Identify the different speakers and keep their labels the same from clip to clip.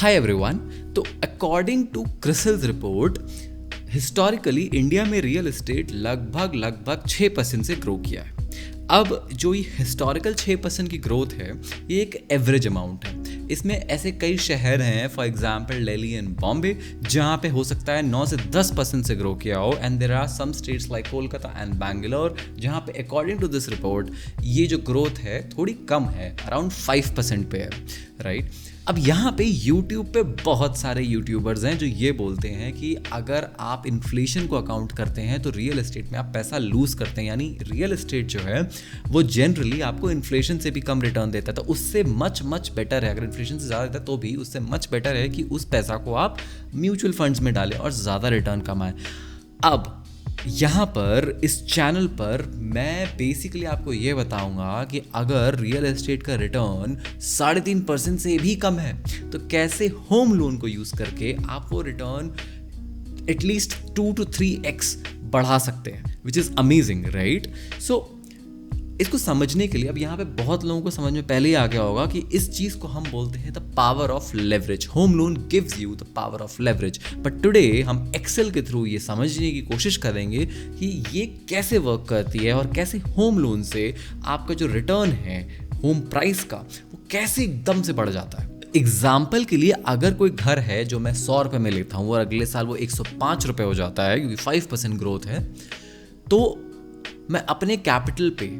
Speaker 1: हाय everyone. तो according to CRISIL's report, historically India में real estate लगभग 6% से ग्रो किया है। अब जो ये हिस्टोरिकल 6% की ग्रोथ है, ये एक एवरेज अमाउंट है। इसमें ऐसे कई शहर हैं, for example Delhi and Bombay, जहाँ पे हो सकता है 9 से 10% से ग्रो किया हो, and there are some states like Kolkata and Bangalore जहाँ पे अकॉर्डिंग टू दिस रिपोर्ट ये जो ग्रोथ है थोड़ी कम है, अराउंड 5% पे है, राइट। अब यहाँ पे YouTube पे बहुत सारे यूट्यूबर्स हैं जो ये बोलते हैं कि अगर आप इन्फ्लेशन को अकाउंट करते हैं तो रियल एस्टेट में आप पैसा लूज़ करते हैं, यानी रियल एस्टेट जो है वो जनरली आपको इन्फ्लेशन से भी कम रिटर्न देता है। तो उससे मच बेटर है, अगर इन्फ्लेशन से ज़्यादा देता है तो भी उससे मच बेटर है कि उस पैसा को आप म्यूचुअल फंड्स में डालें और ज़्यादा रिटर्न कमाएं। अब यहाँ पर इस चैनल पर मैं बेसिकली आपको ये बताऊंगा कि अगर रियल एस्टेट का रिटर्न 3.5% से भी कम है तो कैसे होम लोन को यूज़ करके आप वो रिटर्न एटलीस्ट 2 to 3x बढ़ा सकते हैं, विच इज़ अमेजिंग, राइट। सो इसको समझने के लिए अब यहाँ पे बहुत लोगों को समझ में पहले ही आ गया होगा कि इस चीज़ को हम बोलते हैं the power of leverage. Home loan gives you the power of leverage, but today हम एक्सेल के थ्रू ये समझने की कोशिश करेंगे कि ये कैसे वर्क करती है और कैसे होम लोन से आपका जो रिटर्न है होम प्राइस का वो कैसे एकदम से बढ़ जाता है। एग्जाम्पल के लिए, अगर कोई घर है जो मैं 100 रुपये में लेता हूँ और अगले साल वो 105 रुपये हो जाता है क्योंकि 5% ग्रोथ है, तो मैं अपने कैपिटल पे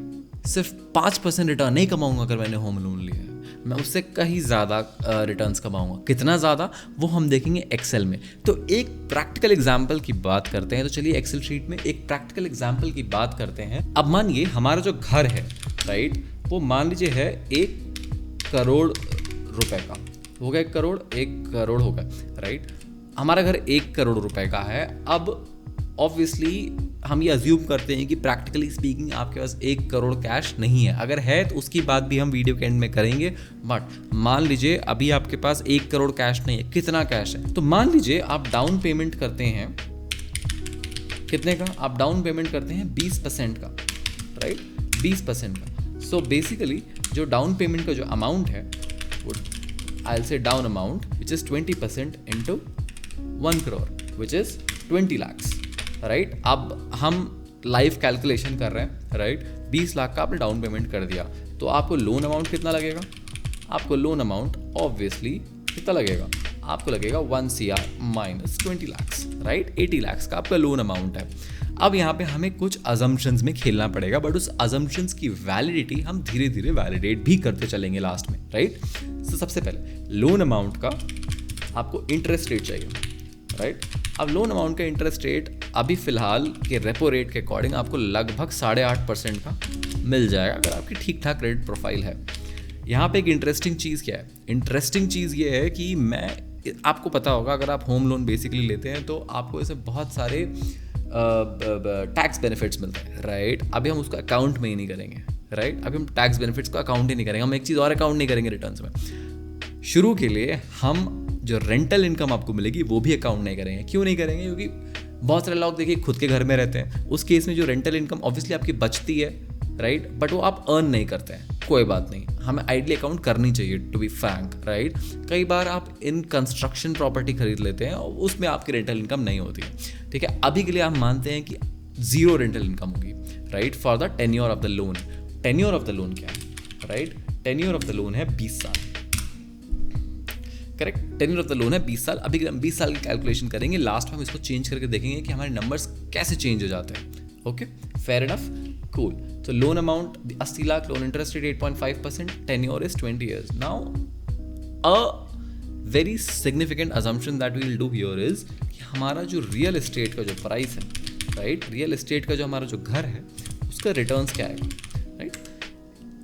Speaker 1: सिर्फ 5% रिटर्न नहीं कमाऊंगा। अगर मैंने होम लोन लिया है मैं उससे कहीं ज़्यादा रिटर्न्स कमाऊंगा। कितना ज़्यादा वो हम देखेंगे एक्सेल में। तो एक प्रैक्टिकल एग्जाम्पल की बात करते हैं। तो चलिए एक्सेल शीट में एक प्रैक्टिकल एग्जाम्पल की बात करते हैं। अब मानिए हमारा जो घर है, राइट, वो मान लीजिए है 1 करोड़ रुपए का। हो गया 1 करोड़ हो गया, राइट। हमारा घर 1 करोड़ रुपए का है। अब ऑब्वियसली हम ये अज्यूम करते हैं कि प्रैक्टिकली स्पीकिंग आपके पास 1 करोड़ कैश नहीं है। अगर है तो उसकी बात भी हम वीडियो के एंड में करेंगे, बट मान लीजिए अभी आपके पास 1 करोड़ कैश नहीं है। कितना कैश है? तो मान लीजिए आप डाउन पेमेंट करते हैं, कितने का? आप डाउन पेमेंट करते हैं 20% का, राइट, 20% का। सो बेसिकली जो डाउन पेमेंट का जो अमाउंट है वो I will say down amount which is 20% into 1 crore which is 20 lakhs, right. अब हम लाइव कैलकुलेशन कर रहे हैं, राइट। 20 लाख का आपने डाउन पेमेंट कर दिया, तो आपको लोन अमाउंट कितना लगेगा? आपको लोन अमाउंट ऑब्वियसली कितना लगेगा? आपको लगेगा 1 CR minus 20 lakhs, right. 80 lakhs का आपका लोन अमाउंट है। अब यहाँ पे हमें कुछ अजम्पशंस में खेलना पड़ेगा, बट उस अजम्पशंस की वैलिडिटी हम धीरे धीरे वैलिडेट भी करते चलेंगे लास्ट में, राइट। तो सबसे पहले लोन अमाउंट का आपको इंटरेस्ट रेट चाहिए, राइट। अब लोन अमाउंट का इंटरेस्ट रेट अभी फिलहाल के रेपो रेट के अकॉर्डिंग आपको लगभग 8.5% का मिल जाएगा अगर आपकी ठीक ठाक क्रेडिट प्रोफाइल है। यहाँ पे एक इंटरेस्टिंग चीज़ क्या है? इंटरेस्टिंग चीज़ ये है कि आपको पता होगा अगर आप होम लोन बेसिकली लेते हैं तो आपको इससे बहुत सारे टैक्स बेनिफिट्स मिलते हैं, राइट। अभी हम उसको अकाउंट में ही नहीं करेंगे, राइट। अभी हम टैक्स बेनिफिट्स को अकाउंट ही नहीं करेंगे। हम एक चीज़ और अकाउंट नहीं करेंगे रिटर्न्स में। शुरू के लिए हम जो रेंटल इनकम आपको मिलेगी वो भी अकाउंट नहीं करेंगे। क्यों नहीं करेंगे? क्योंकि बहुत सारे लोग देखिए खुद के घर में रहते हैं, उस केस में जो रेंटल इनकम ऑब्वियसली आपकी बचती है, राइट, बट वो आप अर्न नहीं करते हैं। कोई बात नहीं, हमें आइडली अकाउंट करनी चाहिए, टू बी फ्रैंक, राइट। कई बार आप इन कंस्ट्रक्शन प्रॉपर्टी खरीद लेते हैं और उसमें आपकी रेंटल इनकम नहीं होती है, ठीक है। अभी के लिए आप मानते हैं कि 0 रेंटल इनकम होगी, right, for the tenure of the loan. Tenure of the loan क्या है, right? Tenure of the loan है 20 साल, correct. Tenure of the loan है 20 साल। अभी हम 20 साल की कैलकुलेशन करेंगे, लास्ट में हम इसको चेंज करके देखेंगे कि हमारे नंबर्स कैसे चेंज हो जाते हैं। Okay, fair enough, cool. तो loan amount 80 lakh, loan interest rate 8.5%, tenure is 20 years। Now a very significant assumption that we will do here is कि हमारा जो रियल एस्टेट का जो प्राइस है, राइट, रियल एस्टेट का जो हमारा जो घर है उसका रिटर्न्स क्या आएगा, राइट।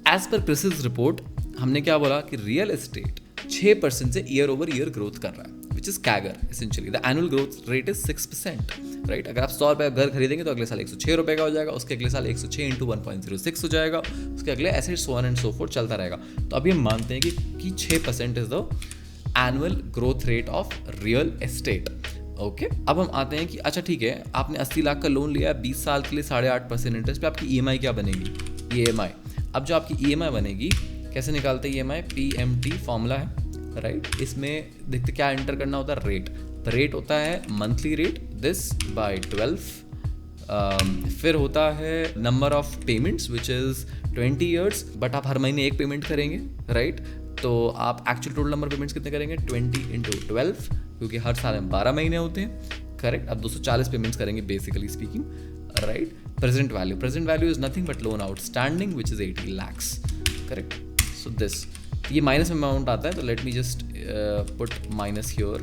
Speaker 1: एज पर क्रिसिल्स रिपोर्ट हमने क्या बोला कि रियल एस्टेट 6% से ईयर ओवर ईयर ग्रोथ कर रहा है, which is CAGR essentially. The annual growth rate is 6%, right. अगर आप 100 रुपये का घर खरीदेंगे तो अगले साल 106 रुपये का हो जाएगा, उसके अगले साल 106 इंटू 1.06 हो जाएगा, उसके अगले ऐसे so on and so fourth चलता रहेगा। तो अभी हम मानते हैं कि 6% is the annual growth rate of real estate. Okay, अब हम आते हैं कि अच्छा ठीक है, आपने 80 लाख का लोन लिया है 20 साल के लिए 8.5% इंटरेस्ट पे, आपकी EMI क्या बनेगी? EMI। अब जो आपकी EMI बनेगी, कैसे निकालते हैं EMI? PMT फॉर्मूला है, राइट। इसमें देखते क्या एंटर करना होता है, रेट। द रेट होता है मंथली रेट, दिस बाय 12। फिर होता है number of payments which is 20 years, but आप हर महीने एक पेमेंट करेंगे, राइट। तो आप एक्चुअल टोटल नंबर पेमेंट्स कितने करेंगे, 20 × 12, क्योंकि हर साल में 12 महीने होते हैं, करेक्ट। अब 240 पेमेंट्स करेंगे basically speaking, right. Present value is nothing but loan outstanding which is 80 lakhs, correct. So this, ये माइनस में अमाउंट आता है, तो let me just put minus here,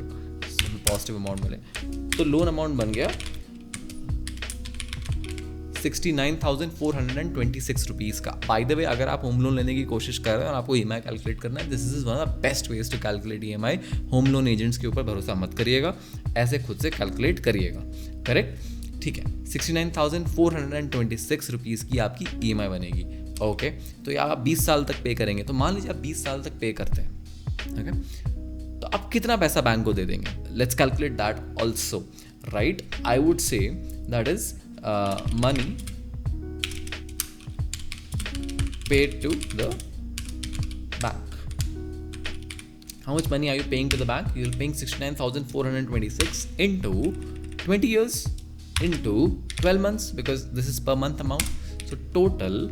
Speaker 1: positive amount मिले। तो लोन अमाउंट बन गया 69,426 रुपीज़ का। बाय द वे, अगर आप होम लोन लेने की कोशिश कर रहे हैं और आपको EMI कैलकुलेट करना है, this is one of the best ways to calculate EMI। Home loan agents के ऊपर भरोसा मत करिएगा, ऐसे खुद से कैलकुलेट करिएगा, करेक्ट, ठीक है। 69,426 रुपीज़ की आपकी EMI बनेगी, ओके। तो या आप 20 साल तक पे करेंगे, तो मान लीजिए आप 20 साल तक पे करते हैं, ओके, तो आप कितना पैसा बैंक को दे देंगे, let's calculate that also, right. I would say that is money paid to the bank. How much money are you paying to the bank? You're paying 69,426 into 20 years into 12 months, because this is per month amount. So total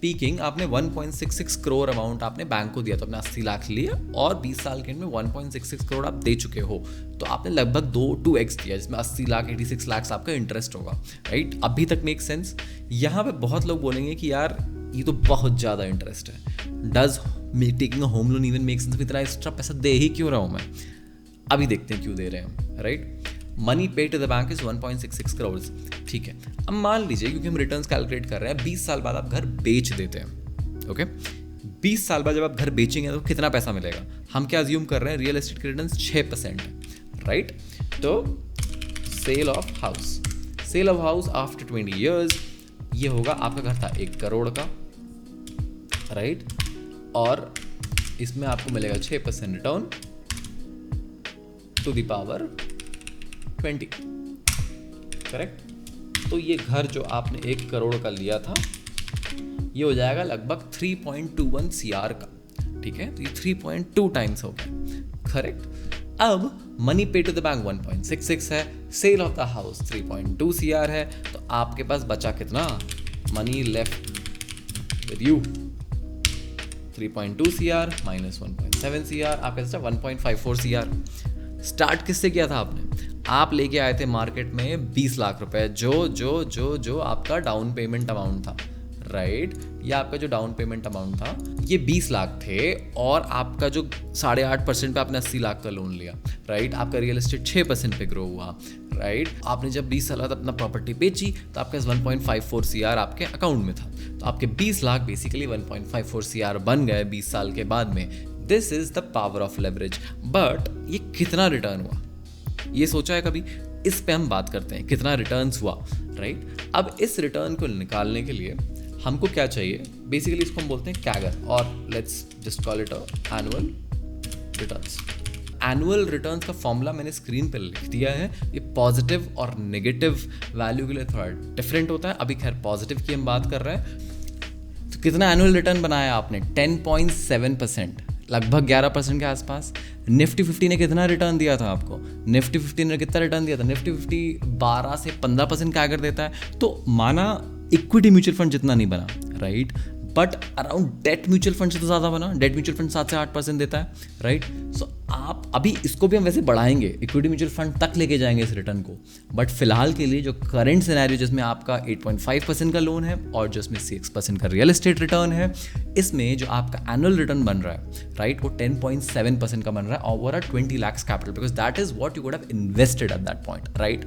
Speaker 1: speaking आपने 1.66 crore amount आपने bank को दिया, तो आपने 80 लाख लिया और 20 साल के एंड में 1.66 करोड़ आप दे चुके हो, तो आपने लगभग 2x दिया, जिसमें 80 लाख 86 लाख आपका इंटरेस्ट होगा, राइट। अभी तक मेक सेंस। यहाँ पे बहुत लोग बोलेंगे कि यार ये तो बहुत ज़्यादा इंटरेस्ट है, does taking a home loan even make sense, इतना एक्स्ट्रा पैसा दे ही क्यों रहा हूँ मैं। अभी देखते हैं क्यों दे रहे हैं, right. Money pay to the bank is 1.66 crore, ठीक है। अब मान लीजिए, क्योंकि हम रिटर्न्स कैलकुलेट कर रहे हैं, 20 साल बाद आप घर बेच देते हैं, ओके। 20 साल बाद जब आप घर बेचेंगे तो कितना पैसा मिलेगा, हम क्या अज्यूम कर रहे हैं, रियल एस्टेट के रिटर्न्स 6% है, राइट। तो sale of house after 20 years, ये होगा, आपका घर था 1 करोड़ का, राइट, और इसमें आपको मिलेगा 6% return to the power 20, correct. तो ये घर जो आपने 1 करोड़ का लिया था, ये हो जाएगा लगभग 3.21 CR का, ठीक है। तो ये 3.2 टाइम्स हो गया, करेक्ट। अब money pay to the bank 1.66 है, sale of the house 3.2 CR है, तो आपके पास बचा कितना, money left with you 3.2 CR minus 1.7 CR, आपके पास 1.54 CR। स्टार्ट किससे किया था आपने, आप लेके आए थे मार्केट में 20 लाख रुपए, जो आपका डाउन पेमेंट अमाउंट था, राइट। ये आपका जो डाउन पेमेंट अमाउंट था ये 20 लाख थे, और आपका जो 8.5% पे आपने 80 लाख का लोन लिया, राइट। आपका रियल एस्टेट 6% पे ग्रो हुआ, राइट। आपने जब 20 साल बाद अपना प्रॉपर्टी बेची तो आपके 1.54 CR आपके अकाउंट में था, तो आपके 20 लाख बेसिकली 1.54 CR बन गए 20 साल के बाद में। This is the power of leverage. But ये कितना रिटर्न हुआ, ये सोचा है कभी, इस पे हम बात करते हैं, कितना रिटर्न्स हुआ, राइट। अब इस रिटर्न को निकालने के लिए हमको क्या चाहिए, बेसिकली इसको हम बोलते हैं कैगर, और let's just call it annual returns. Annual returns का फॉर्मूला मैंने स्क्रीन पे लिख दिया है, ये पॉजिटिव और नेगेटिव वैल्यू के लिए थोड़ा डिफरेंट होता है। अभी खैर पॉजिटिव की हम बात कर रहे हैं, तो कितना एनुअल रिटर्न बनाया आपने, 10.7%, लगभग 11% के आसपास। निफ्टी 50 ने कितना रिटर्न दिया था आपको, निफ्टी 50 ने कितना रिटर्न दिया था, निफ्टी 50 12 से 15% का अगर देता है, तो माना इक्विटी म्यूचुअल फंड जितना नहीं बना, right, but around debt mutual fund से तो ज़्यादा बना। डेट म्यूचुअल फंड 7 से 8% देता है, राइट। सो आप अभी इसको भी हम वैसे बढ़ाएंगे, इक्विटी म्यूचुअल फंड तक लेके जाएंगे इस रिटर्न को, बट फिलहाल के लिए जो करंट सिनेरियो जिसमें आपका 8.5% का लोन है और जिसमें 6% का रियल एस्टेट रिटर्न है, इसमें जो आपका एनुअल रिटर्न बन रहा है, राइट, वो 10.7% का बन रहा है over 20 lakhs capital, because that is what you would have invested at that point, right.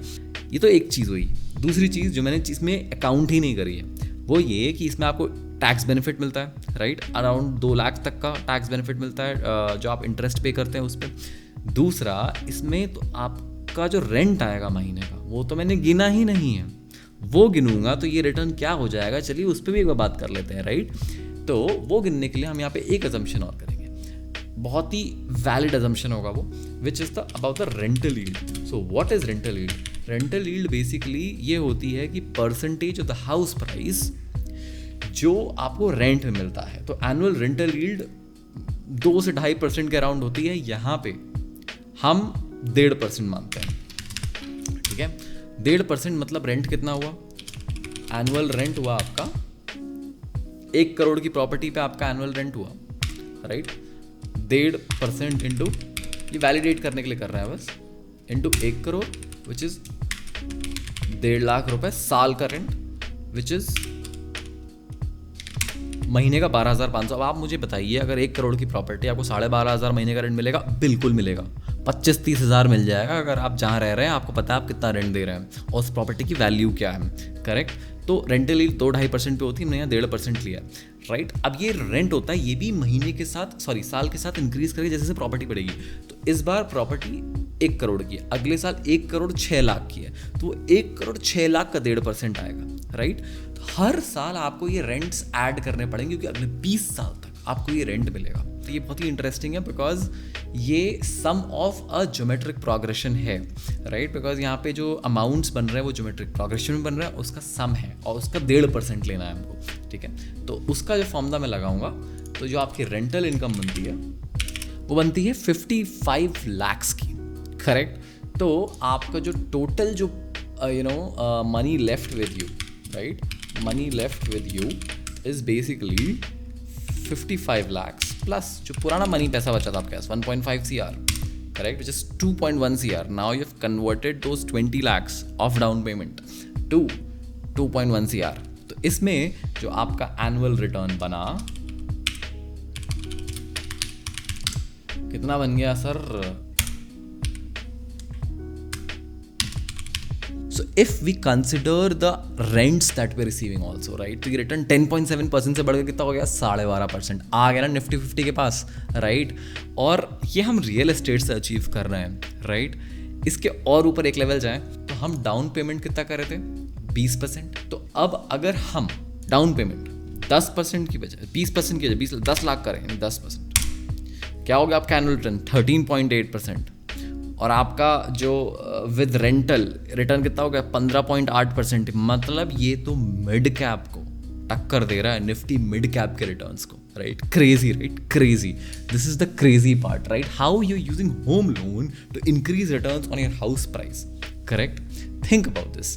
Speaker 1: ये तो एक चीज़ हुई। दूसरी चीज़ जो मैंने इसमें अकाउंट ही नहीं करी है वो ये कि इसमें आपको टैक्स बेनिफिट मिलता है, राइट, अराउंड 2 लाख तक का टैक्स बेनिफिट मिलता है जो आप इंटरेस्ट पे करते हैं उस पर। दूसरा, इसमें तो आपका जो रेंट आएगा महीने का वो तो मैंने गिना ही नहीं है, वो गिनूंगा तो ये रिटर्न क्या हो जाएगा, चलिए उस पर भी एक बार बात कर लेते हैं, राइट। तो वो गिनने के लिए हम यहाँ पे एक अजम्पशन और करेंगे, बहुत ही वैलिड अजम्पशन होगा वो, which is the about the rental yield. So what is rental yield? Rental yield basically ये होती है कि percentage of the house price जो आपको रेंट में मिलता है। तो एनुअल रेंटल यील्ड 2 से 2.5% के अराउंड होती है, यहाँ पे हम 1.5% मानते हैं, ठीक है। 1.5% मतलब रेंट कितना हुआ, एनुअल रेंट हुआ आपका 1 करोड़ की प्रॉपर्टी पे आपका एनुअल रेंट हुआ, राइट। 1.5% इंटू, ये वैलिडेट करने के लिए कर रहे हैं बस, into 1 crore which is 1.5 lakh रुपए साल का रेंट, विच इज महीने का 12,500। अब आप मुझे बताइए, अगर 1 करोड़ की प्रॉपर्टी आपको 12,500 महीने का रेंट मिलेगा, बिल्कुल मिलेगा। 25-30 हज़ार मिल जाएगा अगर आप जहाँ रह रहे हैं आपको पता है आप कितना रेंट दे रहे हैं और उस प्रॉपर्टी की वैल्यू क्या है, करेक्ट। तो रेंटल यील्ड 2-2.5% पे होती है, हमने यहाँ 1.5% लिया, राइट। अब ये रेंट होता है, ये भी महीने के साथ साल के साथ इंक्रीज करेगी जैसे जैसे प्रॉपर्टी बढ़ेगी। तो इस बार प्रॉपर्टी 1 करोड़ की है, अगले साल 1 करोड़ 6 लाख की है, तो 1 करोड़ 6 लाख का 1.5% आएगा, राइट। तो हर साल आपको ये रेंट्स ऐड करने पड़ेंगे क्योंकि अगले 20 साल तक आपको ये रेंट मिलेगा। तो ये बहुत ही इंटरेस्टिंग है बिकॉज ये सम ऑफ अ ज्योमेट्रिक प्रोग्रेशन है, राइट। बिकॉज यहाँ पे जो अमाउंट्स बन रहे हैं वो ज्योमेट्रिक प्रोग्रेशन में बन रहा है, उसका सम है और उसका 1.5% लेना है हमको, ठीक है। तो उसका जो फॉर्मूला मैं लगाऊंगा, तो जो आपकी रेंटल इनकम बनती है वो बनती है 55 lakhs की, करेक्ट। तो आपका जो टोटल जो money left with you, right, money left with you is basically 55 lakhs plus जो पुराना मनी पैसा बचा था आपके पास 1.5 CR, correct, which is 2.1 CR. Now you've converted those 20 lakhs of down payment to 2.1 CR. तो इसमें जो आपका एनुअल रिटर्न बना, कितना बन गया sir? So if we consider the rents that we're receiving also, right, तो ये रिटर्न 10.7% से बढ़ के कितना हो गया? 12.5% आ गया ना निफ्टी 50 के पास, राइट। और ये हम रियल एस्टेट से अचीव कर रहे हैं, राइट। इसके और ऊपर एक लेवल जाएं तो हम डाउन पेमेंट कितना कर रहे थे? 20%। तो अब अगर हम डाउन पेमेंट 10% की बजाय 20% की बजाय 10 लाख करें, 10%, क्या हो गया आपका एनुअल रिटर्न? 13.8%। और आपका जो विद रेंटल रिटर्न कितना हो गया? 15.8%। मतलब ये तो मिड कैप को टक्कर दे रहा है, निफ्टी मिड कैप के रिटर्न्स को, right. Crazy, right, crazy. This is the crazy part, right. How you using home loan to increase returns on your house price, correct. Think about this.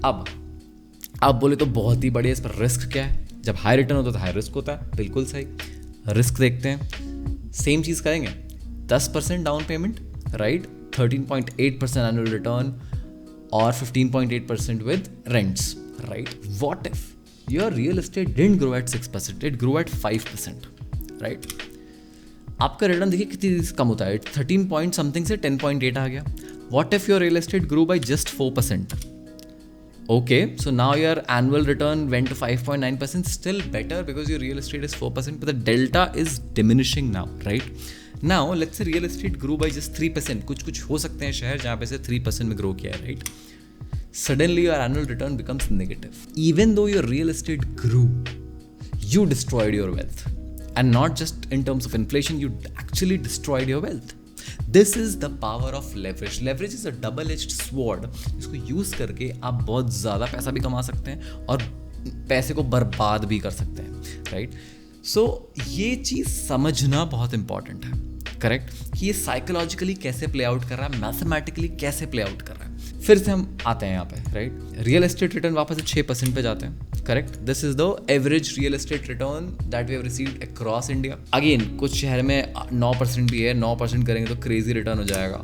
Speaker 1: अब आप बोले तो बहुत ही बढ़िया, इस पर रिस्क क्या है? जब हाई रिटर्न होता है तो हाई रिस्क होता है, बिल्कुल सही। रिस्क देखते हैं, सेम चीज़ करेंगे, 10% down payment, right, 13.8% annual return और 15.8% with rents, right. What if your real estate didn't grow at 6%, it grow at 5%, right. आपका रिटर्न देखिए कितनी कम होता है, 13 पॉइंट समथिंग से 10.8 आ गया। What if your real estate grow by just 4%? Okay, so now your annual return went to 5.9%, still better because your real estate is 4%, but the delta is diminishing now, right? Now, let's say real estate grew by just 3%. कुछ हो सकते हैं शहर जहाँ पे से 3% में grow किया है, right? Suddenly your annual return becomes negative. Even though your real estate grew, you destroyed your wealth. And not just in terms of inflation, you actually destroyed your wealth. This is the power of leverage. Leverage is a double-edged sword. इसको use करके आप बहुत ज़्यादा पैसा भी कमा सकते हैं और पैसे को बर्बाद भी कर सकते हैं, राइट। सो ये चीज़ समझना बहुत इंपॉर्टेंट है, करेक्ट, कि ये साइकोलॉजिकली कैसे प्ले आउट कर रहा है, मैथमेटिकली कैसे प्ले आउट कर रहा है। फिर से हम आते हैं यहाँ पे, राइट। रियल एस्टेट रिटर्न वापस से 6% पे जाते हैं, correct. This is the average real estate return that we have received across India. Again कुछ शहर में 9% भी है, 9% करेंगे तो क्रेजी रिटर्न हो जाएगा,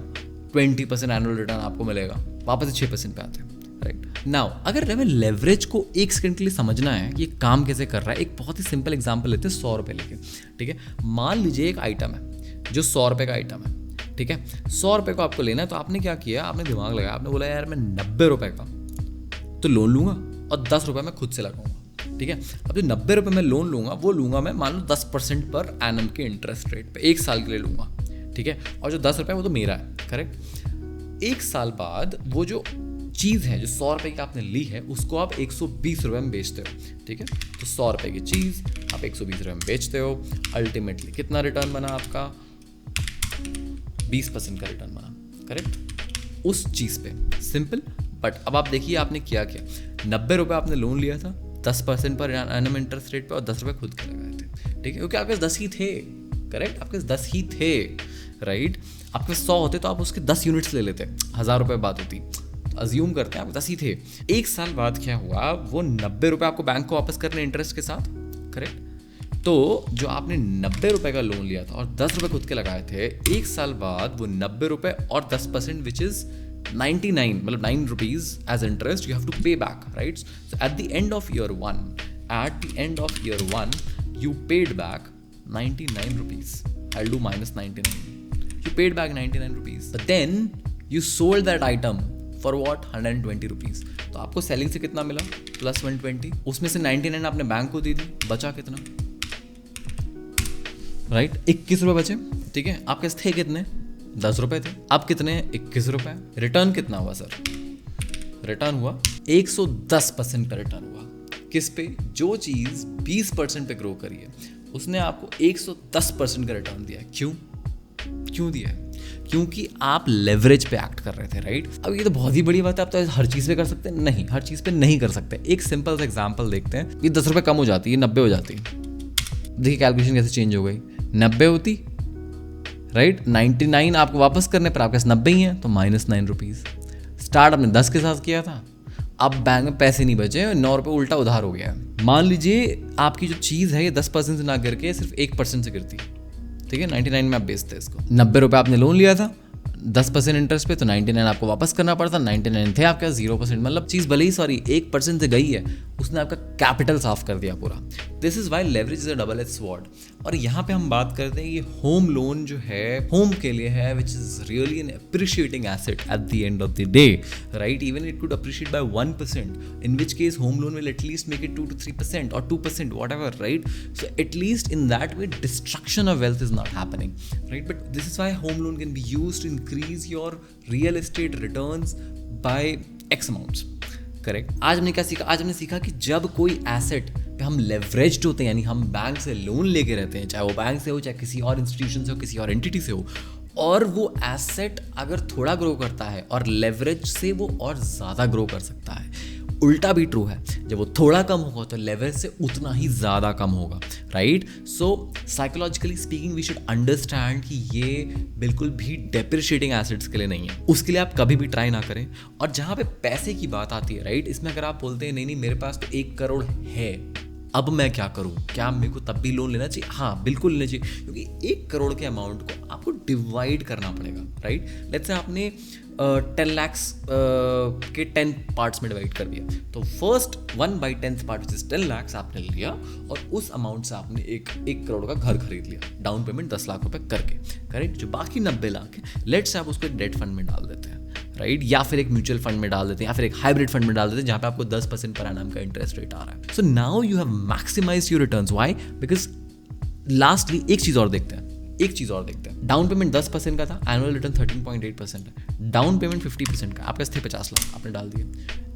Speaker 1: 20% एनुअल रिटर्न आपको मिलेगा। वापस से 6% पे आते हैं, राइट। नाउ अगर हमें लेवरेज को 1 सेकंड के लिए समझना है कि ये काम कैसे कर रहा है, एक बहुत ही सिंपल एग्जाम्पल लेते हैं 100 रुपये लेके, ठीक है। मान लीजिए एक आइटम है जो 100 रुपये का आइटम है, ठीक है। 100 रुपये को आपको लेना है, तो आपने क्या किया, आपने दिमाग लगाया, आपने बोला यार मैं 90 रुपये का तो लोन लूँगा और 10 रुपये मैं खुद से लगाऊंगा, ठीक है। अब जो 90 रुपये मैं लोन लूँगा वो लूँगा मैं मान लो 10% पर एनम के इंटरेस्ट रेट पे 1 साल के लिए लूँगा, ठीक है। और जो 10 रुपये वो तो मेरा है, करेक्ट। 1 साल बाद वो जो चीज़ है जो 100 रुपये की आपने ली है उसको आप 120 रुपये में बेचते हो, ठीक है। तो 100 रुपये की चीज़ आप 120 रुपये में बेचते हो, अल्टीमेटली कितना रिटर्न बना आपका? 20% का रिटर्न बना, करेक्ट, उस चीज़ पे। सिंपल। बट अब आप देखिए आपने क्या किया, 90 रुपये आपने लोन लिया था 10% पर एनम इंटरेस्ट रेट पे और 10 रुपये खुद के लगाए थे, ठीक है, क्योंकि आपके पास 10 ही थे, करेक्ट, आपके 10 ही थे, राइट। आपके 100 होते तो आप उसके 10 यूनिट्स ले लेते, 1000 रुपये बात होती। अज्यूम करते हैं आप 10 ही थे। एक साल बाद क्या हुआ, वो 90 रुपये आपको बैंक को वापस करने इंटरेस्ट के साथ, करेक्ट। तो जो आपने 90 रुपये का लोन लिया था और 10 रुपये खुद के लगाए थे, एक साल बाद वो 90 रुपये और 10% विच इज 99, मतलब 9 rupees as interest you have to pay back, right. So at the end of year one you paid back 99 rupees. I'll do minus 99. You paid back 99 rupees. But then you sold that item for what? 120 rupees. तो आपको selling से कितना मिला? Plus 120. उसमें से 99 आपने bank को दे दी, बचा कितना? राइट, 21 रुपये बचे, ठीक है। आपके थे कितने? 10 रुपये थे। अब कितने? 21 रुपये। रिटर्न कितना हुआ सर? रिटर्न हुआ 110% का रिटर्न हुआ। किस पे? जो चीज़ 20% पे ग्रो करी है उसने आपको 110% का रिटर्न दिया है। क्यों दिया है? क्योंकि आप लेवरेज पे एक्ट कर रहे थे, राइट। अब ये तो बहुत ही बड़ी बात है, आप तो हर चीज़ पे कर सकते हैं? नहीं, हर चीज़ पे नहीं कर सकते। एक सिंपल सा एग्जांपल देखते हैं। ये 10 रुपये कम हो जाती है, 90 हो जाती। देखिए कैलकुलेशन कैसे चेंज हो गई। 90 होती, राइट, 99 आपको वापस करने पर आपके पास 90 ही है, तो -9 रुपीज़। स्टार्ट आपने 10 के साथ किया था, अब बैंक में पैसे नहीं बचे, 9 रुपये उल्टा उधार हो गया है। मान लीजिए आपकी जो चीज़ है ये 10% से ना गिर के सिर्फ 1% से गिरती, ठीक है। 99 में आप बेचते इसको। 90 रुपये आपने लोन लिया था 10% इंटरेस्ट पे, तो 99 आपको वापस करना पड़ता। 99 थे आपके 0%, मतलब चीज़ भले ही 1% से गई है, उसने आपका कैपिटल साफ कर दिया पूरा। This is why leverage is a double edge sword. और यहाँ पे हम बात करते हैं ये होम लोन जो है होम के लिए है, which is really an appreciating asset at the end of the day, right. Even it could appreciate by 1%, in which case home loan will at least make it 2 to 3% or 2%, whatever, right? So at least in that way destruction of wealth is not happening, right? But this is why home loan can be used to increase your real estate returns by X amounts, correct. आज हमने क्या सीखा? आज हमने सीखा कि जब कोई एसेट पे हम लेवरेज्ड होते हैं, यानी हम बैंक से लोन लेके रहते हैं, चाहे वो बैंक से हो, चाहे किसी और इंस्टीट्यूशन से हो, किसी और एंटिटी से हो, और वो एसेट अगर थोड़ा ग्रो करता है और लेवरेज से वो और ज़्यादा ग्रो कर सकता है। उल्टा भी ट्रू है, जब वो थोड़ा कम होगा तो लेवरेज से उतना ही ज़्यादा कम होगा, right. So psychologically speaking we should understand कि ये बिल्कुल भी डेप्रिशिएटिंग एसेट्स के लिए नहीं है, उसके लिए आप कभी भी ट्राई ना करें। और जहाँ पे पैसे की बात आती है, राइट, इसमें अगर आप बोलते हैं नहीं मेरे पास तो 1 करोड़ है, अब मैं क्या करूं, क्या मेरे को तब भी लोन लेना चाहिए? हाँ, बिल्कुल लेना चाहिए, क्योंकि 1 करोड़ के अमाउंट को आपको डिवाइड करना पड़ेगा, राइट। लेट्स से आपने 10 lakhs के 10 पार्ट्स में डिवाइड कर दिया, तो first 1/10th part which is 10 lakhs आपने लिया और उस अमाउंट से आपने एक करोड़ का घर खरीद लिया, डाउन पेमेंट 10 लाख रुपए करके, करेक्ट। जो बाकी 90 लाख है, लेट्स से आप उसको एक डेट फंड में डाल देते हैं, राइट, या फिर एक म्यूचुअल फंड में डाल देते हैं, या फिर एक हाइब्रिड फंड में डाल देते हैं जहाँ पे आपको 10% पर एनम का इंटरेस्ट रेट आ रहा है। So now you have maximised your returns. Why? Because lastly एक चीज़ और देखते हैं, डाउन पेमेंट 10% का था, एनुअल रिटर्न 13.8% है। डाउन पेमेंट 50% का, आपके पास थे 50 लाख, आपने डाल दिए।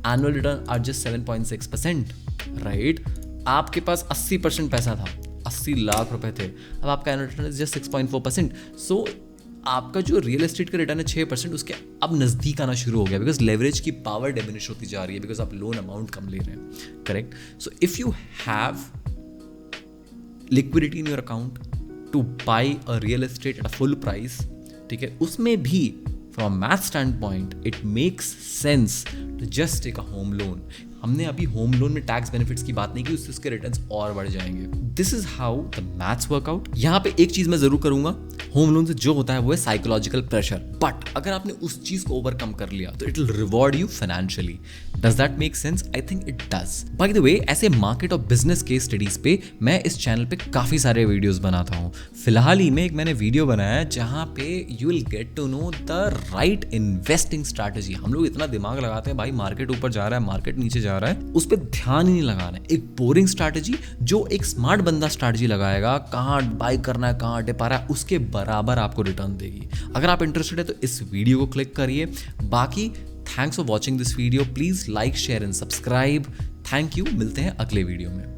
Speaker 1: Annual return are just 7.6%, right. आपके पास 80% पैसा था, 80 लाख रुपए थे, अब आपका एनुअल रिटर्न जस्ट 6.4%। सो आपका जो रियल एस्टेट का रिटर्न है 6%, उसके अब नज़दीक आना शुरू हो गया, बिकॉज लेवरेज की पावर डिमिनिश होती जा रही है, बिकॉज आप लोन अमाउंट कम ले रहे हैं, correct. So if you have liquidity in your account to buy a real estate at a full price, ठीक है, उसमें भी from math stand point it makes sense to just take a home loan. हमने अभी home loan में tax benefits की बात नहीं की, उससे उसके रिटर्न्स और बढ़ जाएंगे। This is how the maths workout. यहाँ पे एक चीज मैं जरूर करूंगा, होम लोन से जो होता है वो है साइकोलॉजिकल प्रेशर, बट अगर आपने उस चीज को ओवरकम कर लिया तो it will reward you financially. Does that make sense? I think it does. By the way, ऐसे मार्केट और बिजनेस केस स्टडीज पे मैं इस चैनल पे काफी सारे वीडियोस बनाता हूँ। फिलहाल ही में एक मैंने वीडियो बनाया है जहाँ पे you will get to know the right investing strategy. हम लोग इतना दिमाग लगाते हैं भाई मार्केट ऊपर जा रहा है, मार्केट नीचे जा रहा है, उस पर ध्यान ही नहीं लगाना है। एक बोरिंग स्ट्रैटेजी जो एक स्मार्ट बंदा स्ट्रैटेजी लगाएगा, कहाँ बाय करना है, कहाँ डिप आ रहा है, उसके बराबर आपको रिटर्न देगी। अगर आप इंटरेस्टेड है तो इस वीडियो को क्लिक करिए। बाकी thanks for watching this video. Please like, share and subscribe. Thank you. मिलते हैं अगले वीडियो में।